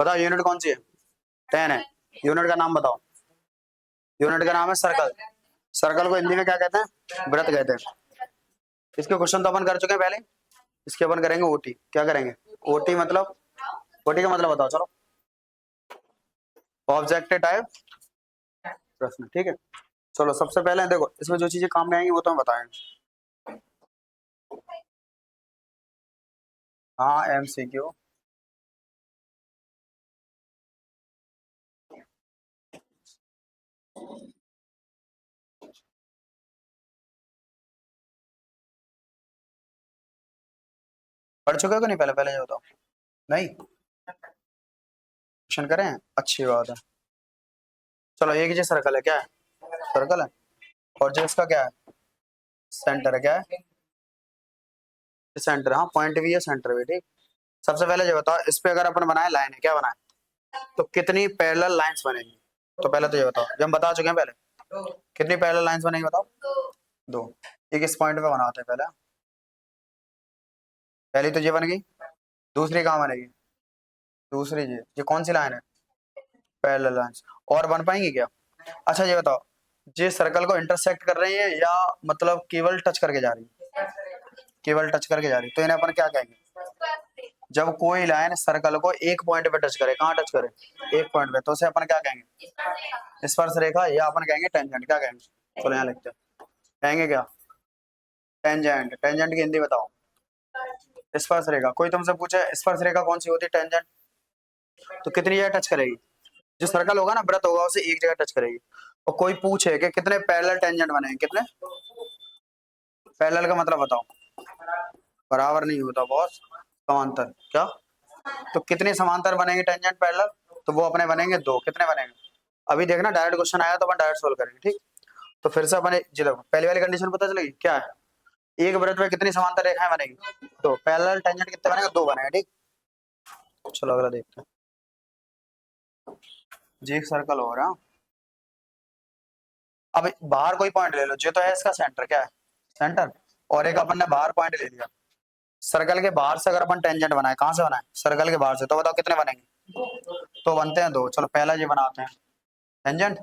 बताओ यूनिट कौन सी है? 10 है। यूनिट का नाम बताओ। यूनिट का नाम है सर्कल। सर्कल को हिंदी में क्या कहते हैं? वृत्त कहते हैं। इसके क्वेश्चन तो अपन कर चुके हैं पहले। इसके अपन करेंगे ओटी। क्या करेंगे? ओटी मतलब, ओटी का मतलब बताओ चलो। ऑब्जेक्टिव टाइप प्रश्न, ठीक है। चलो सबसे पहले देखो इसमें जो चीजें काम में आएंगी वो तो हम बताएंगे। हाँ एमसीक्यू। पढ़ चुके हो कि नहीं? पहले पहले ये बताओ। नहीं? क्वेश्चन करें, अच्छी बात है। चलो एक ही सर्कल है, क्या है? सर्कल है। और जो इसका क्या है? सेंटर है। क्या है? सेंटर, हाँ पॉइंट भी है सेंटर भी, ठीक। सबसे पहले ये बताओ इस पे अगर अपन बनाए लाइन है, क्या बनाए, तो कितनी पैरेलल लाइंस बनेंगी? तो पहले तो ये बताओ, जो हम बता चुके हैं पहले, कितनी पैरेलल लाइंस बनेंगी बताओ? दो। एक इस पॉइंट पे बनाते हैं पहले। पहली तो ये बन गई, दूसरी कहाँ बनेगी? दूसरी ये कौन सी लाइन है? Parallel lines. और बन पाएंगी क्या? अच्छा ये बताओ, ये सर्कल को इंटरसेक्ट कर रही है या मतलब केवल टच करके जा रही है? केवल टच करके जा रही है, तो इन्हें अपन क्या कहेंगे? जब कोई लाइन सर्कल को एक पॉइंट पे टच करे, कहाँ टच करे? एक पॉइंट पे, तो उसे अपन क्या कहेंगे? स्पर्श रेखा, या अपन कहेंगे टेंजेंट। क्या कहेंगे? चलो यहाँ लिखते हैं, कहेंगे क्या? टेंजेंट। टेंजेंट की हिंदी बताओ। स्पर्श रेखा। कोई तुमसे पूछे स्पर्श रेखा कौन सी होती है? टेंजेंट। तो कितनी जगह टच करेगी? जो सर्कल होगा ना, वृत्त होगा, उसे एक जगह टच करेगी। और कोई पूछे कि कितने पैरेलल टेंजेंट बने, कितने? पैरेलल का मतलब बताओ। बराबर नहीं होता बॉस, समांतर। क्या? तो कितने समांतर बनेंगे टेंजेंट पैरेलल? तो वो अपने बनेंगे दो। कितने बनेंगे? अभी देखना डायरेक्ट क्वेश्चन आया तो अपन डायरेक्ट सोल्व करेंगे, ठीक। तो फिर से अपने जी देखो पहली वाली कंडीशन पता चलेगी क्या है? एक वृत्त में कितनी समांतर रेखाएं बनेगी? तो पैरेलल टेंजेंट कितने बनेंगे? दो बनेंगे, ठीक। चलो अगला देखते हैं। जी एक सर्कल हो रहा, अब बाहर कोई पॉइंट ले लो, जो तो है इसका सेंटर। क्या है? सेंटर। और एक अपन ने बाहर पॉइंट ले लिया। सर्कल के बाहर से अगर अपन टेंजेंट बनाए, कहां से बनाए? सर्कल के बाहर से, तो बताओ कितने बनेंगे? तो बनते हैं दो। चलो पहला ये बनाते हैं टेंजेंट,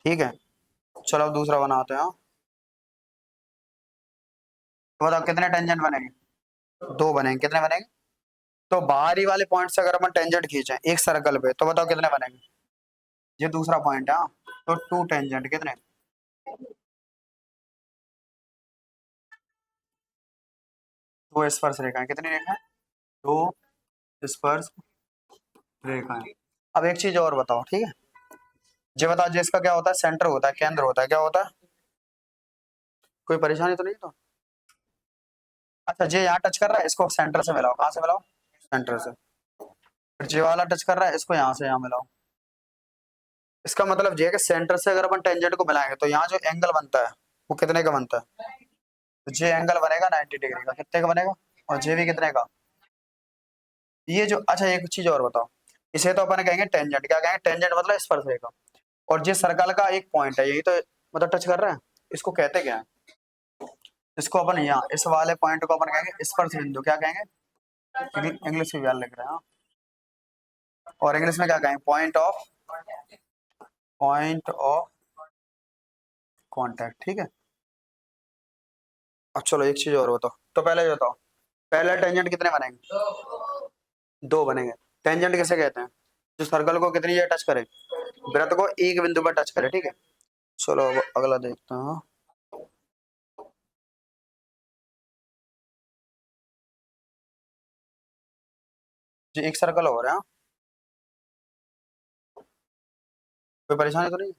ठीक है। चलो अब दूसरा बनाते हैं। तो बताओ कितने टेंजेंट बनेंगे? दो बनेंगे। कितने बनेंगे? तो बाहरी वाले पॉइंट से अगर अपन टेंजेंट खींचे एक सर्कल पे, तो बताओ कितने बनेंगे? ये दूसरा पॉइंट है, हाँ। तो टू टेंजेंट कितने? दो स्पर्श रेखाएं। कितनी रेखाएं? दो स्पर्श रेखाएं। अब एक चीज और बताओ, ठीक है। ये बताओ जिसका क्या होता है? सेंटर होता है, केंद्र होता है। क्या होता है? कोई परेशानी तो नहीं तो? अच्छा ये यहाँ टच कर रहा है, इसको सेंटर से मिलाओ। कहाँ से मिलाओ? सेंटर से। फिर ये वाला टच कर रहा है, इसको यहाँ से यहाँ मिलाओ। इसका मतलब ये है कि सेंटर से अगर अपन टेंजेंट को मिलाएंगे तो यहाँ जो एंगल बनता है वो कितने का बनता है? तो ये एंगल बनेगा 90 डिग्री का। कितने का बनेगा? और ये भी कितने का? ये जो, अच्छा एक चीज और बताओ, इसे तो अपन कहेंगे टेंजेंट। क्या कहेंगे? टेंजेंट मतलब स्पर्श रेखा। और ये सर्कल का एक पॉइंट है, यही तो मतलब टच कर रहा है। इसको कहते क्या है? इसको अपन यहाँ इस वाले पॉइंट को अपन कहेंगे स्पर्श बिंदु। क्या कहेंगे? इंग्लिश में व्याल लिख रहे हैं, हाँ। और इंग्लिश में क्या कहेंगे? पॉइंट ऑफ कांटेक्ट, ठीक है। अब चलो एक चीज और बताओ, तो पहले ये बताओ पहले टेंजेंट कितने बनेंगे? दो बनेंगे। टेंजेंट किसे कहते हैं? जो सर्कल को कितनी जगह टच करे? वृत्त को एक बिंदु पर टच करे, ठीक है। चलो अब अगला देखते हैं। जी एक सर्कल हो रहा है, हाँ? कोई परेशानी तो नहीं?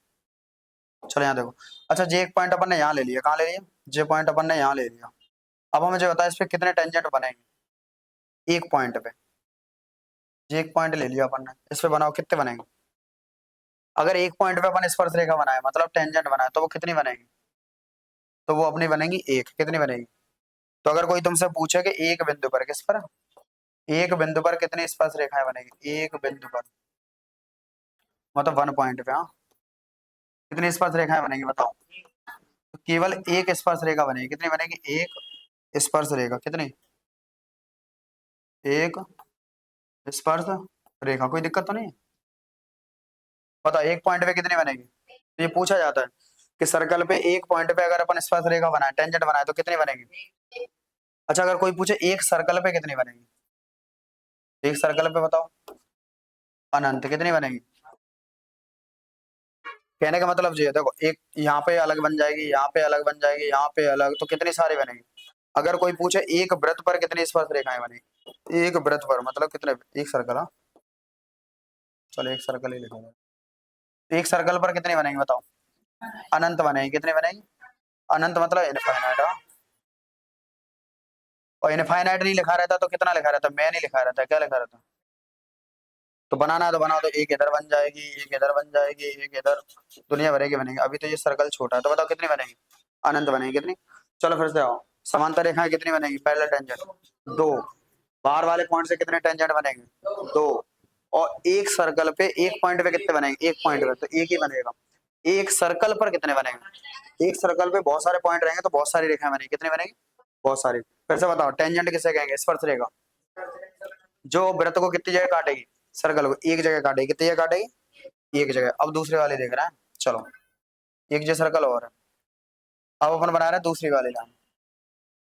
चलो यहाँ देखो। अच्छा जे एक पॉइंट अपन ने यहाँ ले लिया। कहाँ ले लिया? जे पॉइंट अपन ने यहाँ ले लिया। अब हमें जो बताया इस पे कितने टेंजेंट बनेंगे एक पॉइंट पे? जे एक पॉइंट ले लिया अपन ने, इस पे बनाओ कितने बनेंगे? अगर एक पॉइंट पे अपन स्पर्श रेखा बनाए मतलब टेंजेंट बनाए, तो वो कितनी बनेगी? तो वो अपनी बनेगी एक। कितनी बनेगी? तो अगर कोई तुमसे पूछे कि एक बिंदु पर, किस पर? एक बिंदु पर कितनी स्पर्श रेखाएं बनेगी एक बिंदु पर? मतलब वन पॉइंट पे, हाँ। कितनी स्पर्श रेखाएं बनेगी बताओ? तो केवल एक स्पर्श रेखा बनेगी। कितनी बनेगी? एक स्पर्श रेखा। कितनी? एक स्पर्श रेखा, कोई दिक्कत तो नहीं है? बताओ एक पॉइंट पे कितनी बनेगी? तो ये पूछा जाता है कि सर्कल पे एक पॉइंट पे अगर अपन स्पर्श रेखा बनाए, टेंजेंट बनाए, तो कितनी बनेगी? अच्छा अगर कोई पूछे एक सर्कल पे कितनी बनेगी, एक सर्कल पे बताओ, अनंत कितनी बनेगी? कहने का मतलब ये है, देखो एक यहाँ पे अलग बन जाएगी, यहाँ पे अलग बन जाएगी, यहाँ पे अलग, तो कितनी सारी बनेगी? अगर कोई पूछे एक वृत्त पर कितनी स्पर्श रेखाएं बनेगी, एक वृत्त पर मतलब कितने, एक सर्कल, हाँ चलो एक सर्कल ही लिखो, एक सर्कल पर कितनी बनेगी बताओ? अनंत बनेगी, कितनी बनेगी? अनंत मतलब इनफाइनाइट, हाँ। और इनफाइनाइट नहीं लिखा रहता तो कितना लिखा रहता? मैं नहीं लिखा रहता, क्या लिखा रहता? तो बनाना है तो बना दो, एक इधर बन जाएगी, एक इधर बन जाएगी, एक इधर, दुनिया भर की बनेगी। अभी तो ये सर्कल छोटा है, तो बताओ कितनी बनेगी? अनंत बनेगी, कितनी? चलो फिर से आओ, समांतर रेखाएं कितनी बनेगी? पैरेलल टेंजेंट दो, बाहर वाले पॉइंट से कितने टेंजेंट बनेंगे? दो। और एक सर्कल पे एक पॉइंट पे कितने बनेंगे? एक पॉइंट पे तो एक ही बनेगा। एक सर्कल पर कितने बनेंगे? एक सर्कल पे बहुत सारे पॉइंट रहेंगे तो बहुत सारी रेखाएं बनेगी, कितनी बनेगी? बहुत सारी। फिर से बताओ, टेंजेंट किसे कहेंगे? स्पर्श रेखा जो वृत्त को कितनी जगह काटेगी? सर्कल को एक जगह काटेगी, कितनी जगह काटेगी? एक जगह। अब दूसरे वाले देख रहे हैं, चलो एक जो सर्कल और है, अब अपन बना रहे हैं दूसरी वाली लाइन,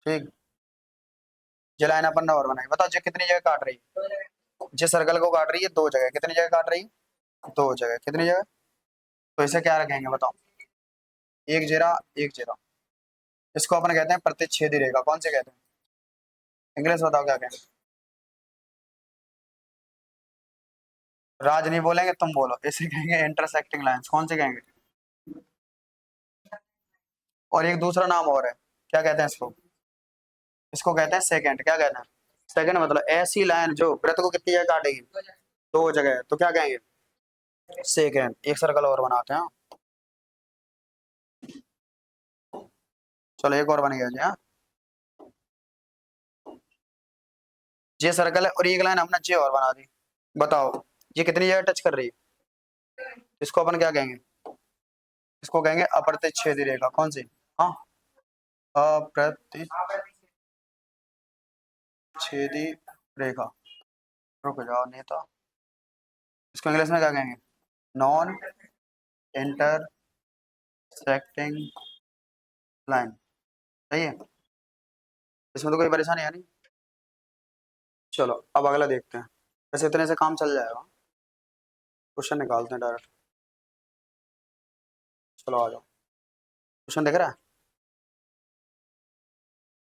ठीक। जो लाइन अपन ने और बनाई, बताओ जो कितनी जगह काट रही है? जिस सर्कल को काट रही है दो जगह, कितनी जगह काट रही है? दो जगह, कितनी जगह? तो इसे क्या रखेंगे बताओ? एक जीरा, एक जीरा। इसको अपन कहते हैं प्रतिच्छेदी रेखा, कौन से कहते हैं? इंग्लिश बताओ क्या कहते हैं? राज नहीं बोलेंगे, तुम बोलो, इसे कहेंगे इंटरसेक्टिंग लाइंस, कौन से कहेंगे? और एक दूसरा नाम और है, क्या कहते हैं इसको? इसको कहते हैं सेकंड, क्या कहते हैं? सेकंड मतलब ऐसी लाइन जो वृत्त को कितनी जगह काटेगी? दो जगह, तो क्या कहेंगे? सेकंड। एक सर्कल और बनाते हैं, चलो एक और बन गया जी, हाँ। ये सर्कल है और एक लाइन हमने जे और बना दी, बताओ ये कितनी जगह टच कर रही है? इसको अपन क्या कहेंगे? इसको कहेंगे अप्रतिच्छेदी रेखा, कौन सी? हाँ, अप्रतिच्छेदी रेखा। रुक जाओ नहीं तो, इसको इंग्लिश में क्या कहेंगे? नॉन इंटरसेक्टिंग लाइन, सही है। इसमें तो कोई परेशानी है नहीं। चलो अब अगला देखते हैं, वैसे इतने से काम चल जाएगा, क्वेश्चन निकालते हैं डायरेक्ट। चलो आ जाओ, क्वेश्चन देख रहा है?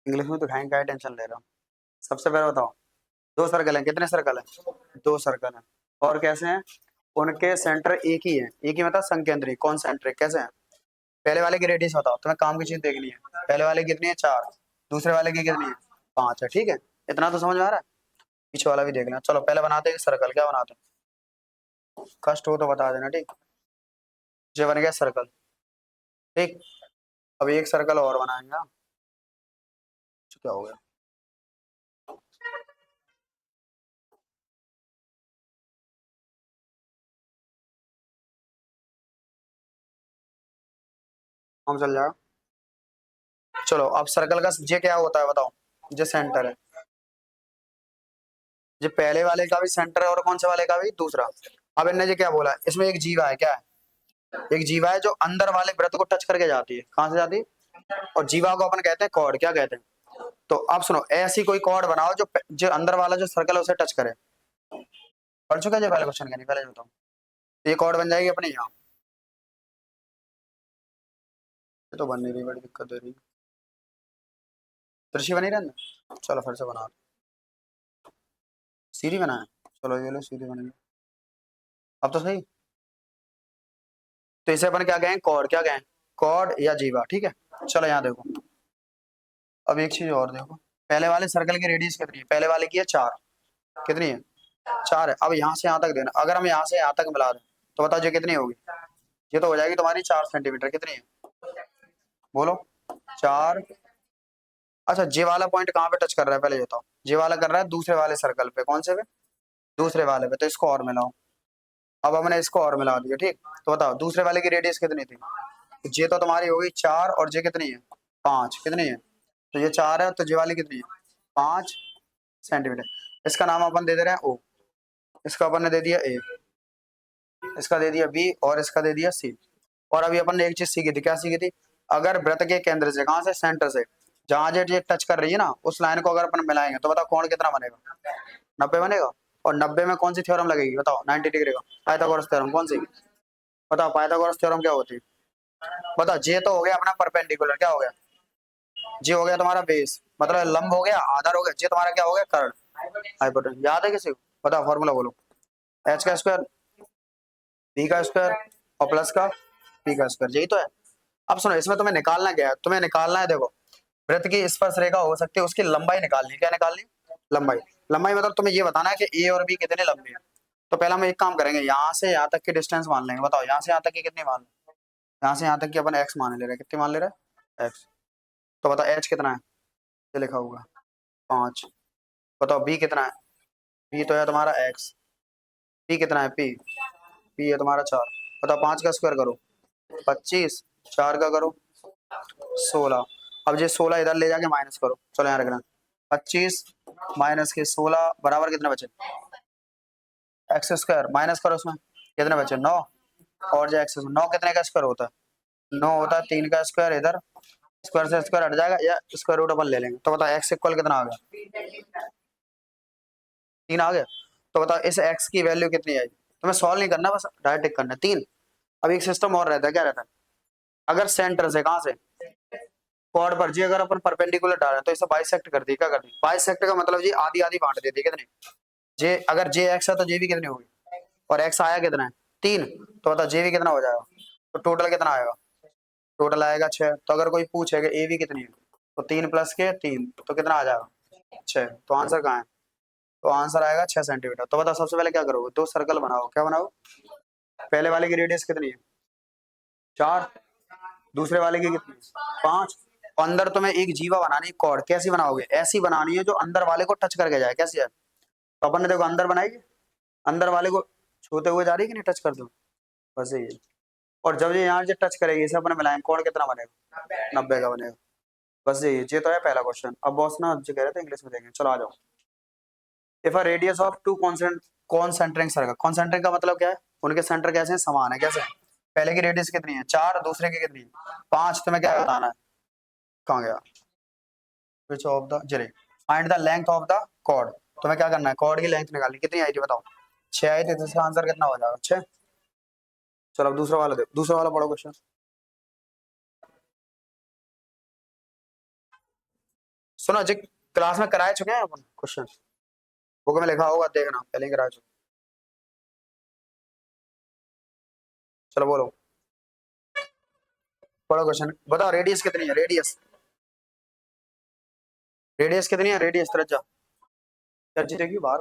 इंग्लिश में तो खाएंगे, क्या टेंशन ले रहा हूँ। सबसे पहले बताओ, दो सर्कल है, कितने सर्कल है? दो सर्कल है। और कैसे हैं? उनके सेंटर एक ही है, एक ही मतलब संकेंद्री, कॉन्सेंट्रिक, कैसे हैं? पहले वाले की रेडियस बताओ, तुम्हें काम की चीज देखनी है। पहले वाले की कितनी है? चार। दूसरे वाले की कितनी है? पांच है, ठीक है। इतना तो समझ में आ रहा है? पीछे वाला भी देख लेना। चलो पहले बनाते हैं सर्कल, क्या बनाते हैं? कष्ट हो तो बता देना, ठीक। ये बन गया सर्कल, ठीक। अब एक सर्कल और बनाएंगे, हाँ। क्या हो गया? हम चल जाएगा। चलो अब सर्कल का ये क्या होता है बताओ? ये सेंटर है, ये पहले वाले का भी सेंटर है और कौन से वाले का भी? दूसरा। अब इनने ये क्या बोला, इसमें एक जीवा है, क्या है? एक जीवा है जो अंदर वाले वृत्त को टच करके जाती है, कहाँ से जाती है? और जीवा को अपन कहते हैं कॉर्ड, क्या कहते हैं? तो अब सुनो, ऐसी कोई कॉर्ड बनाओ जो जो अंदर वाला जो सर्कल है उसे टच करे। पढ़ चुका है पहले क्वेश्चन, का नहीं पहले बताओ। तो ये कॉर्ड बन जाएगी अपने यहाँ। ये तो बन नहीं रही, बड़ी दिक्कत हो रही है। त्रिशी बनी रहना, चलो फिर से बना, सीधी बनाए, चलो ये लो सीधी बन गई। अब तो सही। तो इसे अपन क्या कहें? कॉर्ड, क्या कहें? कॉर्ड या जीवा, ठीक है। चलो यहाँ देखो, अब एक चीज और देखो, पहले वाले सर्कल की रेडियस कितनी है? पहले वाले की है चार, कितनी है? चार है। अब यहाँ से यहाँ तक देना, अगर हम यहाँ से यहाँ तक मिला दें तो बताओ ये कितनी होगी? ये तो हो जाएगी तुम्हारी 4 सेंटीमीटर, कितनी है? बोलो, चार। अच्छा जे वाला पॉइंट कहाँ पे टच कर रहा है पहले ये बताओ? जे वाला कर रहा है दूसरे वाले सर्कल पे, कौन से पे? दूसरे वाले पे, तो इसको और मिलाओ। अब हमने इसको और मिला दिया, ठीक। तो बताओ दूसरे वाले की रेडियस कितनी थी? जे तो तुम्हारी होगी चार, और जे कितनी है? पांच, कितनी है? तो ये चार है, तो जे वाली कितनी है? 5 सेंटीमीटर। इसका नाम अपन दे दे रहे हैं ओ, इसका अपन ने दे दिया ए, इसका दे दिया बी और इसका दे दिया सी। और अभी अपन ने एक चीज सीखी थी, क्या सीखी थी? अगर वृत्त के केंद्र से, कहां से? सेंटर से, जहां जे टच कर रही है ना उस लाइन को अगर अपन मिलाएंगे तो बताओ कोण कितना बनेगा? 90 बनेगा। और 90 में कौन सी थ्योरम लगेगी बताओ? 90 डिग्री का पाइथागोरस थ्योरम। कौन सी? बताओ पाइथागोरस थ्योरम क्या होती है? बताओ, जे तो हो गया अपना परपेंडिकुलर, क्या हो गया? जे हो गया तुम्हारा बेस, मतलब लंब हो गया, आधार हो गया, जे तुम्हारा क्या हो गया? कर्ण, हाइपोटेन्यूज। याद है किसी को? बताओ फॉर्मूला बोलो। एच का स्क्वायर, बी का स्क्वायर और प्लस का पी का स्क्वायर, यही तो है। अब सुनो, इसमें तुम्हें निकालना क्या है? तुम्हें निकालना है, देखो, वृत्त की स्पर्श रेखा हो सकती है, उसकी लंबाई निकालनी है। क्या निकालनी? लंबाई। लंबाई मतलब तुम्हें ये बताना है कि ए और बी कितने लंबे हैं। तो पहला हम एक काम करेंगे, यहाँ से यहाँ तक की डिस्टेंस मान लेंगे। बताओ यहाँ से यहाँ तक की कितनी मान लें? यहाँ से यहाँ तक की अपन एक्स मान ले रहे हैं। कितनी मान ले रहे हैं? एक्स। तो बताओ एच कितना है? ये लिखा होगा 5। बताओ बी कितना है? बी तो है तुम्हारा एक्स। पी कितना है? पी है तुम्हारा 4। बताओ 5 का स्क्वायर करो 25, 4 का करो 16। अब ये 16 इधर ले जाके माइनस करो, चलो यहाँ रखना। 25 माइनस के 16 बराबर कितने बचे? X square. माइनस करो उसमें, कितने बचे? 9। और जो एक्स 9 कितने का स्क्वायर होता है? 9 होता है 3 का स्क्वायर। इधर स्क्वायर से स्क्वायर हट जाएगा या स्क्वायर रूट अपन ले लेंगे। तो बताओ एक्स इक्वल कितना आ गया? 3 आ गया। तो बताओ इस एक्स की वैल्यू कितनी आई? तुम्हें सॉल्व नहीं करना, बस डायरेक्ट टिक करना 3। अब एक सिस्टम और रहता है, क्या रहता है? अगर सेंटर से, कहां से? कॉर्ड पर जी अगर अपन परपेंडिकुलर डाल रहे हैं तो इसे बाइसेक्ट कर दी। क्या कर दी? बाइसेक्ट का मतलब जी आधी आधी बांट देती है। कितने? जे अगर जे एक्स है तो जे भी कितनी होगी? और एक्स आया कितना है? 3। तो बताओ जे भी कितना हो जाएगा? तो टोटल कितना आएगा? टोटल आएगा 6। तो अगर कोई पूछेगा ए भी कितनी है, तो 3 प्लस के 3, तो कितना आ जाएगा? 6। तो आंसर कहाँ है? तो आंसर आएगा 6 सेंटीमीटर। तो बताओ सबसे पहले क्या करोगे? 2 सर्कल बनाओ। क्या बनाओ? पहले वाले की रेडियस कितनी है? 4। दूसरे वाले की कितनी? 5। अंदर तुम्हें एक जीवा बनानी है, कॉर्ड। कैसी बनाओगे? ऐसी बनानी है जो अंदर वाले को टच करके जाए। कैसी है? तो अपन ने देखो अंदर बनाई, अंदर वाले को छूते हुए जा रही है कि नहीं? टच कर दो, बस यही है। और जब ये यहाँ से टच करेगी, इसे अपन मिलाएंगे, कॉर्ड कितना बनेगा? 90 का बनेगा। बस यही, ये तो है पहला क्वेश्चन। अब बॉस ना जो कह रहे थे इंग्लिश में देंगे, चलो आ जाओ। If a radius of to concentric circle, concentric का मतलब क्या है? उनके सेंटर कैसे हैं? समान है। कैसे? पहले की रेडियस कितनी है? 4। दूसरे की कितनी है? 5। तुम्हें क्या बताना है? कहाँ गया? विच ऑफ द जरे find the length of the chord. तुम्हें क्या करना है? कॉर्ड की लेंथ निकालनी। कितनी आई थी बताओ? 6 आई थी, तो इसका आंसर कितना हो जाएगा? 6। चलो अब दूसरा वाला दे, दूसरा वाला पढ़ो क्वेश्चन। सुनो जी, क्लास में कराए चुके हैं अपन क्वेश्चन, बुक में लिखा होगा, देखना पहले ही करा चुके। चलो बोलो, पढ़ो क्वेश्चन, बताओ रेडियस कितनी है? रेडियस, रेडियस कितनी है? रेडियस त्रिज्या। यार जीतेगी बाहर।